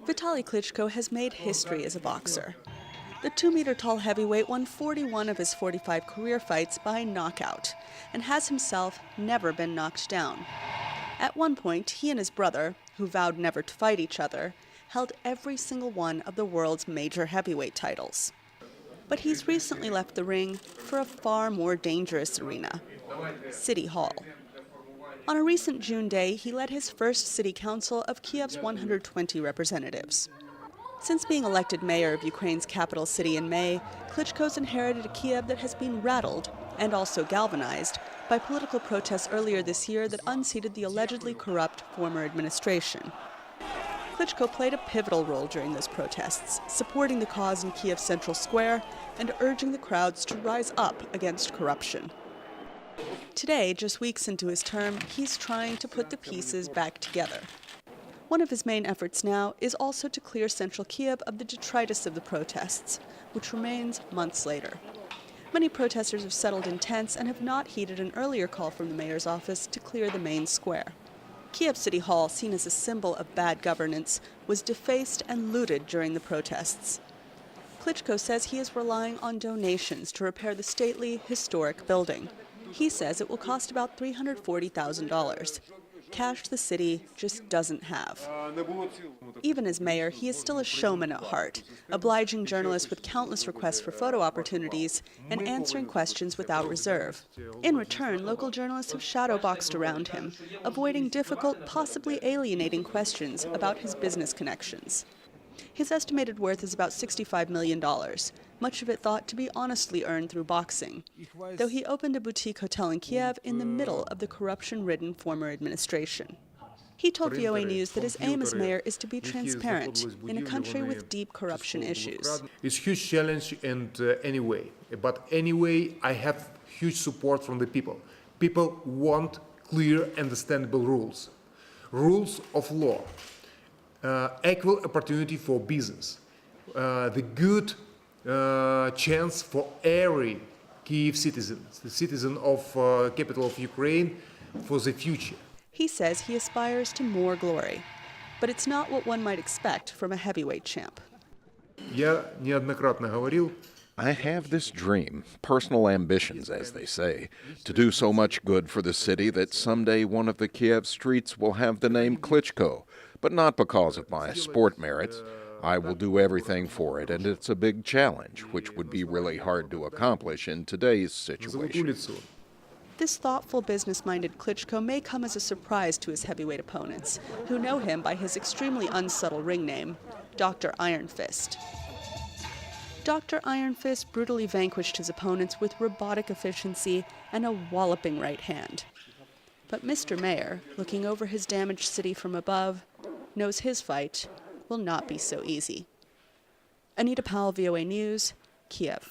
Vitaliy Klitschko has made history as a boxer. The 2-meter-tall heavyweight won 41 of his 45 career fights by knockout and has himself never been knocked down. At one point, he and his brother, who vowed never to fight each other, held every single one of the world's major heavyweight titles. But he's recently left the ring for a far more dangerous arena, City Hall. On a recent June day, he led his first city council of Kyiv's 120 representatives. Since being elected mayor of Ukraine's capital city in May, Klitschko's inherited a Kyiv that has been rattled and also galvanized by political protests earlier this year that unseated the allegedly corrupt former administration. Klitschko played a pivotal role during those protests, supporting the cause in Kyiv's central square and urging the crowds to rise up against corruption. Today, just weeks into his term, he's trying to put the pieces back together. One of his main efforts now is also to clear central Kyiv of the detritus of the protests, which remains months later. Many protesters have settled in tents and have not heeded an earlier call from the mayor's office to clear the main square. Kyiv City Hall, seen as a symbol of bad governance, was defaced and looted during the protests. Klitschko says he is relying on donations to repair the stately, historic building. He says it will cost about $340,000. Cash the city just doesn't have. Even as mayor, he is still a showman at heart, obliging journalists with countless requests for photo opportunities and answering questions without reserve. In return, local journalists have shadowboxed around him, avoiding difficult, possibly alienating questions about his business connections. His estimated worth is about $65 million, much of it thought to be honestly earned through boxing, though he opened a boutique hotel in Kyiv in the middle of the corruption-ridden former administration. He told VOA News that his aim as mayor is to be transparent in a country with deep corruption issues. It's a huge challenge, and anyway, I have huge support from the people. People want clear, understandable rules. Rules of law. Equal opportunity for business, the good chance for every Kyiv citizen, the citizen of capital of Ukraine, for the future. He says he aspires to more glory, but it's not what one might expect from a heavyweight champ. I have this dream, personal ambitions, as they say, to do so much good for the city that someday one of the Kyiv streets will have the name Klitschko, but not because of my sport merits. I will do everything for it, and it's a big challenge, which would be really hard to accomplish in today's situation. This thoughtful, business-minded Klitschko may come as a surprise to his heavyweight opponents, who know him by his extremely unsubtle ring name, Dr. Ironfist. Dr. Ironfist brutally vanquished his opponents with robotic efficiency and a walloping right hand. But Mr. Mayor, looking over his damaged city from above, knows his fight will not be so easy. Anita Powell, VOA News, Kyiv.